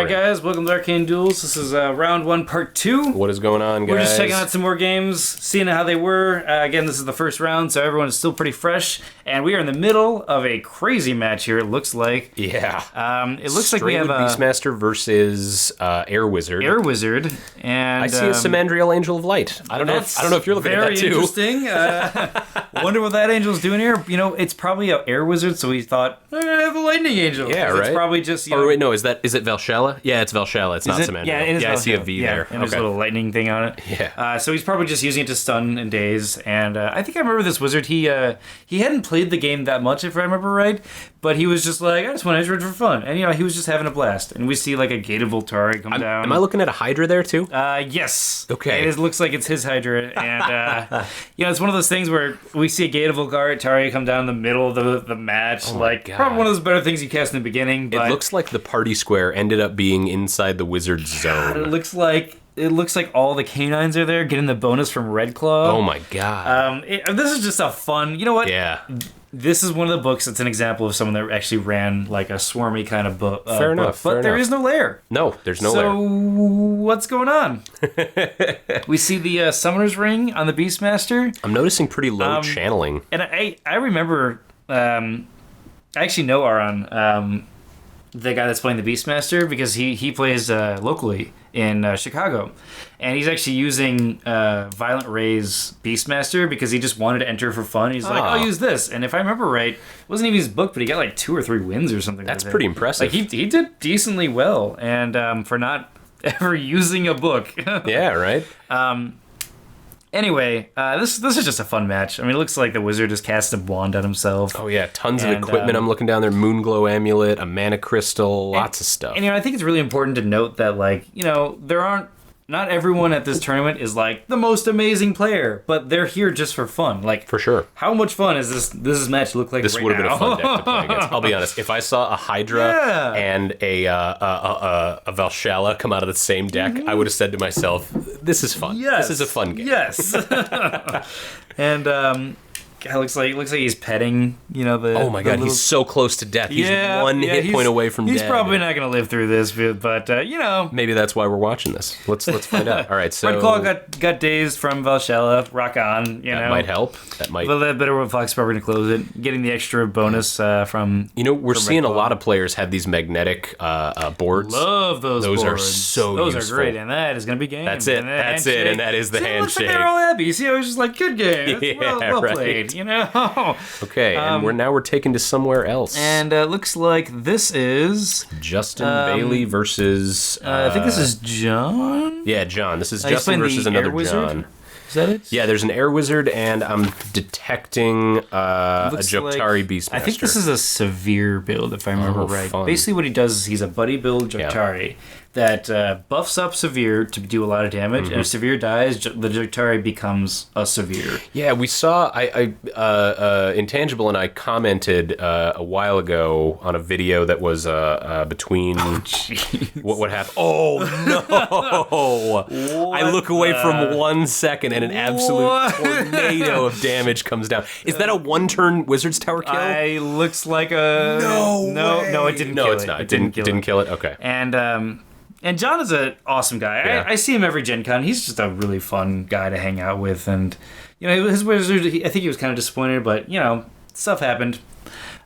Alright guys, welcome to Arcane Duels. This is round 1, part 2. What is going on, guys? We're just checking out some more games, seeing how they were. Again, this is the first round, so everyone is still pretty fresh. And we are in the middle of a crazy match here, it looks like. Yeah. It looks like we have Beastmaster versus Air Wizard. Air Wizard. And I see a Samandriel Angel of Light. I don't know if you're looking at that too. Very interesting. Wonder what that angel's doing here. You know, it's probably an Air Wizard, so he thought, I'm gonna have a lightning angel. Yeah, right. It's probably just, you know. Or wait, no, is it Valshalla? Yeah, it's Valshalla. It's not Samandriel. Yeah, it is I see a V there. And there's a little lightning thing on it. Yeah. So he's probably just using it to stun and daze. And I think I remember this wizard. He hadn't played the game that much, if I remember right. But he was just like, I just want to enter it for fun. And, you know, he was just having a blast. And we see, like, a Gate of Voltari come down. Am I looking at a Hydra there, too? Yes. Okay. It looks like it's his Hydra. And, you know, it's one of those things where we see a Gate of Voltari come down in the middle of the match. Oh like, probably one of those better things you cast in the beginning. But it looks like the party square ended up being inside the wizard's zone. It looks like all the canines are there, getting the bonus from Red Claw. Oh my god. This is just a fun, you know what? Yeah. This is one of the books that's an example of someone that actually ran like a swarmy kind of book. Fair enough. But there is no lair. No, there's no lair. So what's going on? We see the Summoner's Ring on the Beastmaster. I'm noticing pretty low channeling. And I remember, I actually know Aron, the guy that's playing the Beastmaster, because he plays locally in Chicago, and he's actually using Violent Ray's Beastmaster because he just wanted to enter for fun. He's like, I'll use this, and if I remember right, it wasn't even his book, but he got like 2 or 3 wins or something. That's pretty impressive. Like he did decently well, and for not ever using a book. Yeah, right. Anyway, this is just a fun match. I mean, it looks like the wizard just cast a wand on himself. Oh yeah, tons of equipment. I'm looking down there: Moonglow amulet, a mana crystal, lots of stuff. And you know, I think it's really important to note that, like, you know, not everyone at this tournament is like the most amazing player, but they're here just for fun. Like, for sure. How much fun is this match look like? This would have been a fun deck to play against. I'll be honest. If I saw a Hydra and a Valshalla come out of the same deck, I would have said to myself, "This is fun. Yes. This is a fun game." Yes. And it looks like he's petting, you know, the. Oh my god, he's so close to death. He's one hit point away from death. He's probably not going to live through this, but you know. Maybe that's why we're watching this. Let's find out. All right, so Red Claw got dazed from Valshalla. Rock on, you know. That might help. That might. A little bit better with Fox probably going to close it. Getting the extra bonus from. You know, we're seeing a lot of players have these magnetic boards. Love those boards. Those are so Those useful. are great, and that is going to be game. That's it. That's it, and that is the handshake. Looks like they're all happy. You see, I was just like, good game. Yeah, well right. played, you know. Okay, and we're taken to somewhere else. And looks like this is Justin Bailey versus. I think this is John. Yeah, John. This is Justin versus another John. Is that it? Yeah, there's an Air Wizard, and I'm detecting a Joktari Beastmaster. I think this is a severe build, if I remember right. Fun. Basically, what he does is he's a buddy build Joktari that buffs up severe to do a lot of damage, and if severe dies, the Joktari becomes a severe. Yeah, we saw. Intangible and I commented a while ago on a video that was between. What happened? Oh no! I look away from 1 second, and an absolute tornado of damage comes down. Is that a 1-turn Wizard's Tower kill? It looks like a no. It didn't. No, it's not. It didn't kill it. Okay. And John is an awesome guy. Yeah. I see him every Gen Con. He's just a really fun guy to hang out with. And, you know, his Wizard, I think he was kind of disappointed, but, you know, stuff happened.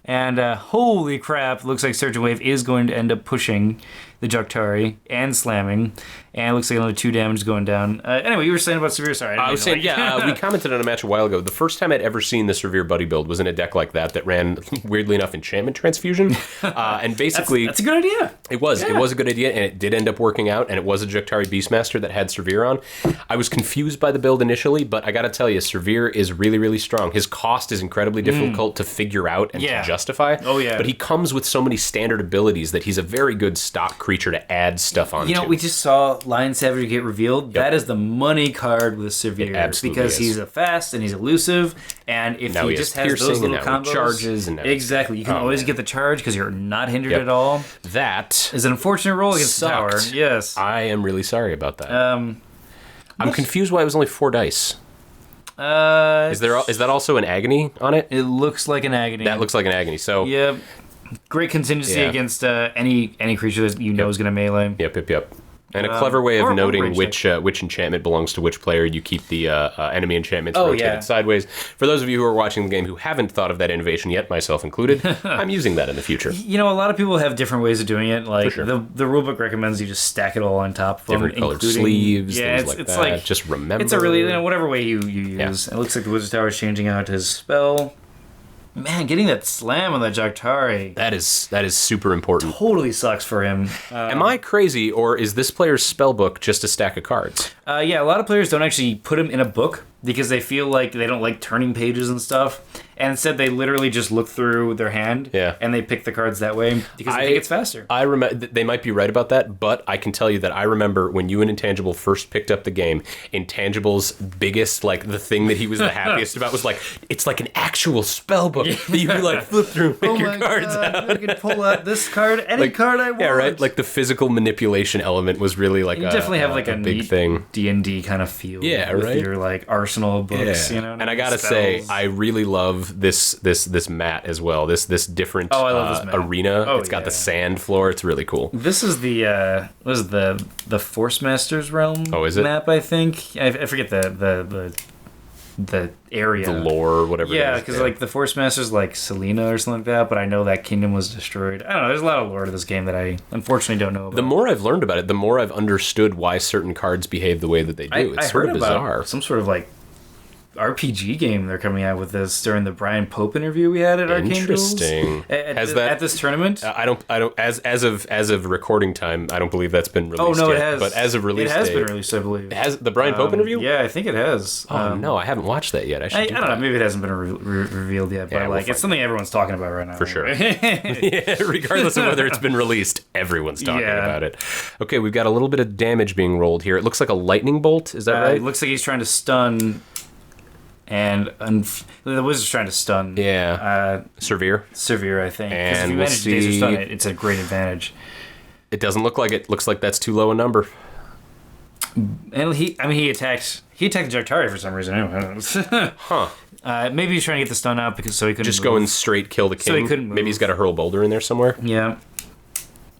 And holy crap, looks like Surge and Wave is going to end up pushing the Joktari and slamming. And it looks like another 2 damage going down. Anyway, you were saying about Severe. Sorry. I was saying, we commented on a match a while ago. The first time I'd ever seen the Severe Buddy build was in a deck like that ran, weirdly enough, Enchantment Transfusion. And basically... That's a good idea. It was. Yeah. It was a good idea, and it did end up working out, and it was a Joktari Beastmaster that had Severe on. I was confused by the build initially, but I gotta tell you, Severe is really, really strong. His cost is incredibly difficult to figure out and to justify. Oh, yeah. But he comes with so many standard abilities that he's a very good stock creature to add stuff onto. You know, we just saw Lion Savage get revealed. Yep. That is the money card with Severe. Because he's a fast and he's elusive, and if he just has those little combos, charges and exactly, you can always get the charge because you're not hindered at all. That is an unfortunate roll against the tower. Yes, I am really sorry about that. I'm confused why it was only 4 dice. Is that also an agony on it? It looks like an agony. That looks like an agony. So yep. Great contingency Yeah. against any creature that you know is going to melee. Yep. And a clever way of or noting range which enchantment belongs to which player. You keep the enemy enchantments rotated sideways. For those of you who are watching the game who haven't thought of that innovation yet, myself included, I'm using that in the future. You know, a lot of people have different ways of doing it. Like, sure. the rulebook recommends you just stack it all on top of Different them, colored including sleeves, yeah, things it's like that. like Just remember. it's a really whatever way you use. It looks like the Wizard Tower is changing out his spell. Man, getting that slam on that Jagtari That is super important. totally sucks for him. Am I crazy, or is this player's spellbook just a stack of cards? Yeah, a lot of players don't actually put him in a book because they feel like they don't like turning pages and stuff. And instead, they literally just look through their hand and they pick the cards that way because they think it's faster. I remember they might be right about that, but I can tell you that I remember when you and Intangible first picked up the game. Intangible's biggest, like the thing that he was the happiest about was like it's like an actual spell book that you can like flip through and pick your cards out. I can pull out this card, any card I want. Yeah, right. Like the physical manipulation element was really like you definitely have like a big neat thing. D&D kind of feel. Yeah, with right. Your like arsenal books, you know. And I gotta say, I really love this mat as well. This different I love this mat. arena. Oh, it's got yeah. the sand floor. It's really cool. This is the Force Masters realm. Oh, is it? Map? I think I forget the area. The lore, whatever. Yeah, it is. because like the Force Masters, like Selena or something like that. But I know that kingdom was destroyed. I don't know. There's a lot of lore to this game that I unfortunately don't know about. The more I've learned about it, the more I've understood why certain cards behave the way that they do. It's I sort heard of about bizarre. some sort of like RPG game they're coming out with this during the Brian Pope interview we had at Arcane Duels. Interesting. At this tournament. I don't. As of recording time, I don't believe that's been released. Oh no, yet, it has. But as of release, it has date, been released, I believe. Has the Brian Pope interview? Yeah, I think it has. Oh no, I haven't watched that yet. I don't know. Maybe it hasn't been revealed yet, but Yeah, we'll like find it's something everyone's talking about right now. For sure. Yeah, regardless of whether it's been released, everyone's talking about it. Okay, we've got a little bit of damage being rolled here. It looks like a lightning bolt. Is that right? It looks like he's trying to stun, and the wizard's trying to stun. Yeah. Severe. Severe, I think. 'Cause if And you we'll manage to daze or stun see- it, it's a great advantage. It doesn't look like it. Looks like that's too low a number. And he attacked the Jagtari for some reason. Anyway. Huh. Maybe he's trying to get the stun out because so he couldn't Just move. going straight kill the king. So he couldn't Maybe move. he's got a hurl boulder in there somewhere. Yeah.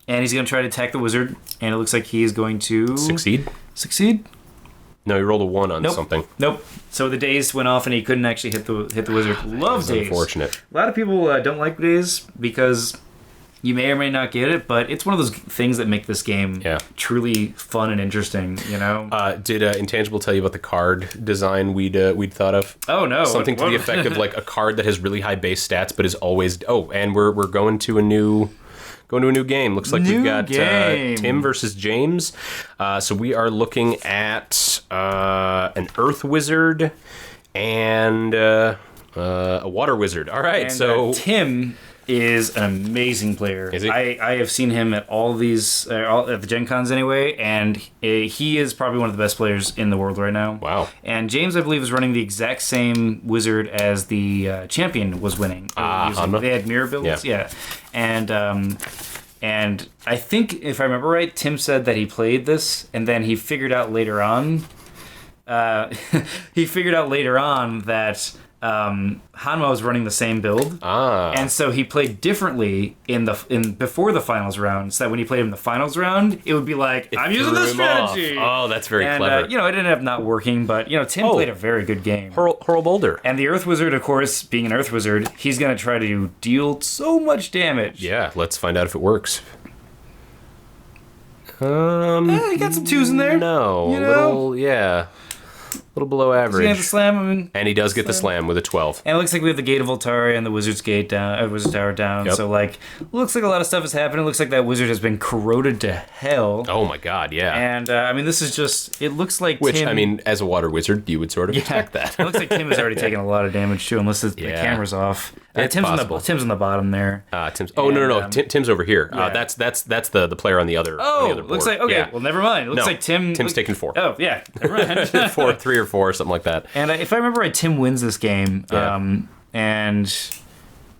And he's going to try to attack the wizard, and it looks like he's going to Succeed? Succeed? No, he rolled a 1 on Nope. something. Nope. So the daze went off, and he couldn't actually hit the wizard. Love daze. Unfortunate. A lot of people don't like daze because you may or may not get it, but it's one of those things that make this game truly fun and interesting. You know. Did Intangible tell you about the card design we'd thought of? Oh no! Something to the effect of like a card that has really high base stats, but is always and we're going to a new game. Looks like we've got Tim versus James. So we are looking at an Earth Wizard and a Water Wizard. All right, And, so Tim is an amazing player. Is he? I have seen him at all these at the GenCons anyway, and he is probably one of the best players in the world right now. Wow. And James, I believe, is running the exact same wizard as the champion was winning. Hanma? They had mirror builds, yeah. And I think if I remember right, Tim said that he played this, and then he figured out later on. He figured out later on that Hanma was running the same build, and so he played differently in before the finals round. So that when he played in the finals round, it would be like, I'm using this strategy. Oh, that's very And clever. it ended up not working, but Tim played a very good game. Hurl boulder. And the Earth Wizard, of course, being an Earth Wizard, he's gonna try to deal so much damage. Yeah, let's find out if it works. He got some twos in there. No, You a know? little below He's gonna have average. to slam him. And he does get the slam with a 12. And it looks like we have the Gate of Voltari and the Wizard's Gate down, Wizard Tower down. Yep. So looks like a lot of stuff is happening. It looks like that wizard has been corroded to hell. Oh my god, yeah. And this is just. It looks like Which, Tim, as a water wizard, you would sort of expect that. It looks like Tim has already taken a lot of damage too, unless the camera's off. It's Tim's possible. Tim's on the bottom there. Tim's. Oh no. And, Tim's over here. yeah. That's the player on the other. Oh, on the other board. looks like okay. Yeah. Well, never mind. It looks like Tim's taking 4. Oh yeah, never mind. 3 or 4, something like that. And if I remember right, Tim wins this game. Yeah. And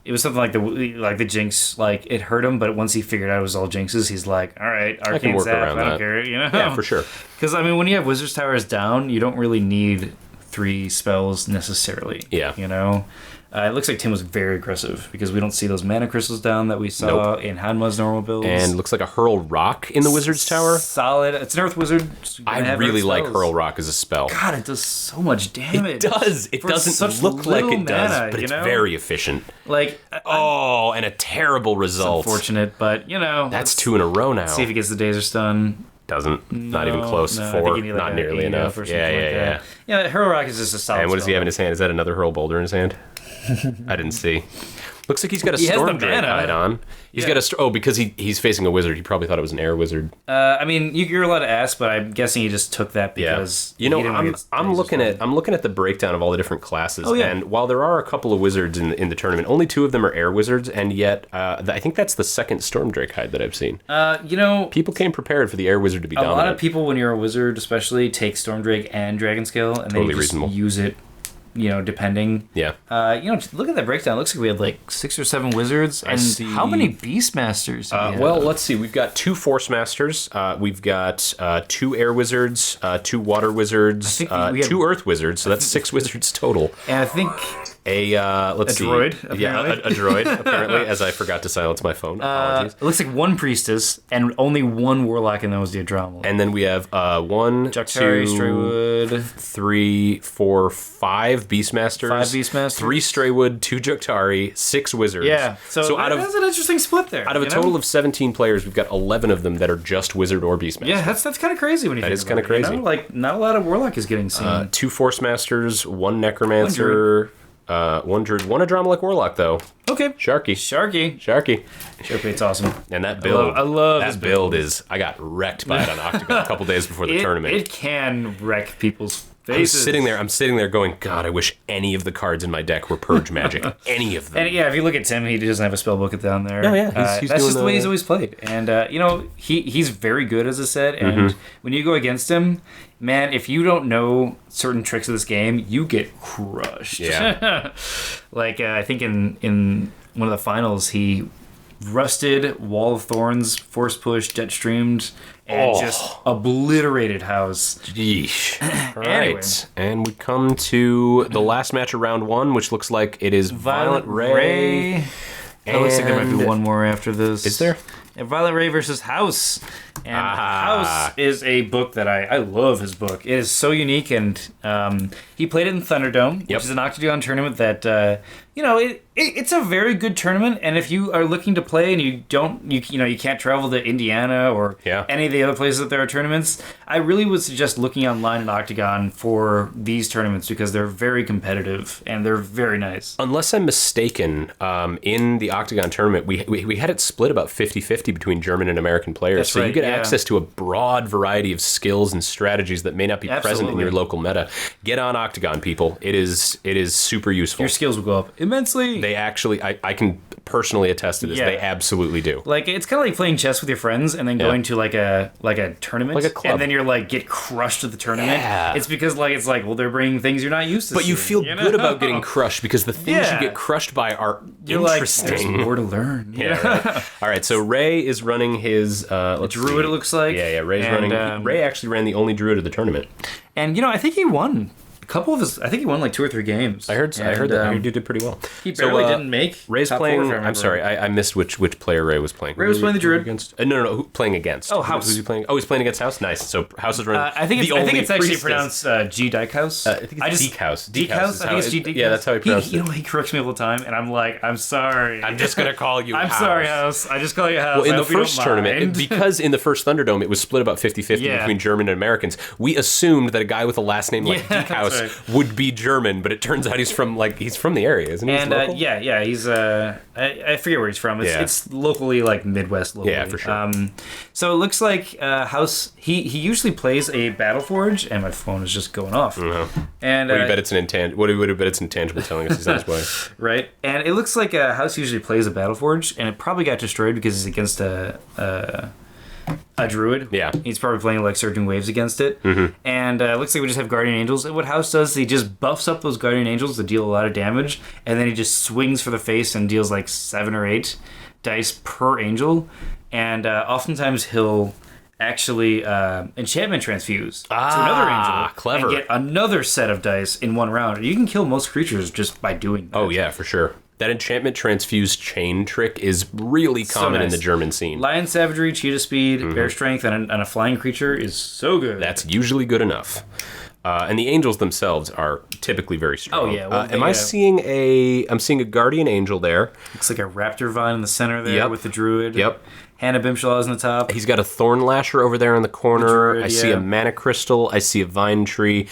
it was something like the jinx, like it hurt him, but once he figured out it was all jinxes, he's like, all right, can Arcane work Zap, around I don't that. care, Yeah, for sure. Because when you have Wizard's Towers down, you don't really need 3 spells necessarily. Yeah. You know? It looks like Tim was very aggressive because we don't see those mana crystals down that we saw in Hanma's normal builds. And looks like a Hurl Rock in the Wizard's Tower. Solid. It's an Earth Wizard. So I really like Hurl Rock as a spell. God, it does so much damage. It does. It doesn't look like it does, but it's very efficient. Like, and a terrible result. Unfortunate, but that's 2 in a row now. See if he gets the Dazer Stun. Doesn't. Not even close. 4. Not nearly enough. Yeah. Hurl Rock is just a solid. And what does he have in his hand? Is that another Hurl Boulder in his hand? I didn't see. Looks like he's got a Storm Drake hide on. He's got a because he's facing a wizard. He probably thought it was an air wizard. I mean, you're allowed to ask, but I'm guessing he just took that because I'm looking at the breakdown of all the different classes, and while there are a couple of wizards in the tournament, only 2 of them are air wizards, and yet I think that's the second Storm Drake hide that I've seen. People came prepared for the air wizard to be dominant. A lot of people, when you're a wizard, especially, take Storm Drake and Dragon Scale, and totally they just use it. Depending. Yeah. Look at that breakdown. It looks like we had like 6 or 7 wizards. And how many Beastmasters? Well, let's see. We've got 2 Force Masters. We've got 2 Air Wizards, 2 Water Wizards, 2 Earth Wizards. So that's 6 wizards total. And I think a droid. Apparently. Yeah, a droid. Apparently, as I forgot to silence my phone. Apologies. It looks like 1 Priestess and only 1 Warlock, and that was the Adromal. And then we have 1, Juktari, 2, Straywood, 3, 4, 5 Beastmasters. 5 Beastmasters. 3 Straywood, 2 Juktari, 6 wizards. Yeah. So that's an interesting split there. Out of a total of 17 players, we've got 11 of them that are just wizard or Beastmaster. Yeah, that's kind of crazy when you think about it. That is kind of crazy. Like, not a lot of Warlock is getting seen. 2 Force Masters, 1 Necromancer, 1 Druid, 1 Adramalic Warlock, though. Okay. Sharky. Sharkbait's awesome. And that build, I love that build is, I got wrecked by it on Octagon a couple days before the tournament. It can wreck people's faces. I'm sitting there going, God, I wish any of the cards in my deck were Purge Magic. Any of them. And if you look at Tim, he doesn't have a spellbook down there. No, yeah. He's that's just the way he's always played. And, he's very good, as I said. And when you go against him, man, if you don't know certain tricks of this game, you get crushed. Yeah. I think in one of the finals, he rusted Wall of Thorns, Force Push, Jet Streamed, and just obliterated House. Yeesh. All Anyway. right. And we come to the last match of round 1, which looks like it is Violent Ray. It looks like there might be one more after this. Is there? Violent Ray versus House. And House is a book that I love his book. It is so unique, and he played it in Thunderdome, which is an Octagon tournament that, it's a very good tournament, and if you are looking to play and you can't travel to Indiana or any of the other places that there are tournaments, I really would suggest looking online at Octagon for these tournaments because they're very competitive and they're very nice. Unless I'm mistaken, in the Octagon tournament, we had it split about 50-50 between German and American players. That's so right, you get access to a broad variety of skills and strategies that may not be present in your local meta. Get on Octagon, people. It is super useful. Your skills will go up immensely. They actually, I can personally attest to this. They absolutely do. Like, it's kind of like playing chess with your friends and then going to like a tournament, like a club, and then you're get crushed at the tournament. Yeah. It's because they're bringing things you're not used to. But seeing, you feel good about getting crushed because the things you get crushed by are interesting. There's more to learn. Right. All right, so Ray is running his Druid. See. It looks like. Yeah. Ray's running. Ray actually ran the only Druid of the tournament, and I think he won. Couple of his, I think he won like 2 or 3 games. I heard that. I heard he did pretty well. He barely didn't make. Ray's top playing. 4, I'm sorry, I missed which player Ray was playing. Ray was playing the Druid. Against? No. Who playing against? Oh, House. Who's he playing? Oh, he's playing against House. Nice. So House is running. I think it's actually pronounced G Dykehouse. I think it's Deekhouse. Deekhouse. I think it's G Deekhouse. Yeah, that's how he pronounced it. He corrects me all the time, and I'm like, I'm sorry. I'm just gonna call you. I'm House. Sorry, House. I just call you House. Well, in the first tournament, because in the first Thunderdome it was split about 50-50 between German and Americans, we assumed that a guy with a last name like Deekhouse would be German, but it turns out he's from the area, isn't he? And he's I forget where he's from. It's locally like Midwest locally. Yeah, for sure. So it looks like House he usually plays a Battleforge, and my phone is just going off. And what do you bet it's an intangible? What do you bet it's intangible telling us he's on his way? Right. And it looks like House usually plays a Battleforge, and it probably got destroyed because he's against a Druid. Yeah. He's probably playing like Surging Waves against it. And it looks like we just have Guardian Angels. And what House does, he just buffs up those Guardian Angels to deal a lot of damage, and then he just swings for the face and deals like 7 or 8 dice per angel. And oftentimes he'll actually enchantment transfuse to another angel. Clever. And get another set of dice in one round. You can kill most creatures just by doing that. Oh, yeah, for sure. That enchantment transfuse chain trick is really common in the German scene. Lion savagery, cheetah speed, bear strength, and a flying creature is so good. That's usually good enough. And the angels themselves are typically very strong. Oh, yeah. Well, I'm seeing a guardian angel there. Looks like a raptor vine in the center there with the druid. Yep. Hannah Bimshalaw's in the top. He's got a thorn lasher over there in the corner. Druid, I see a mana crystal. I see a vine tree.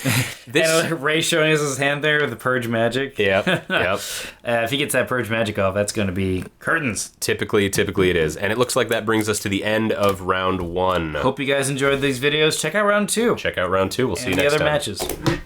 And Ray showing us his hand there with the purge magic. Yep. If he gets that purge magic off, that's going to be curtains. Typically it is. And it looks like that brings us to the end of round 1. Hope you guys enjoyed these videos. Check out round 2. Check out round 2. We'll see you next time. And the other matches.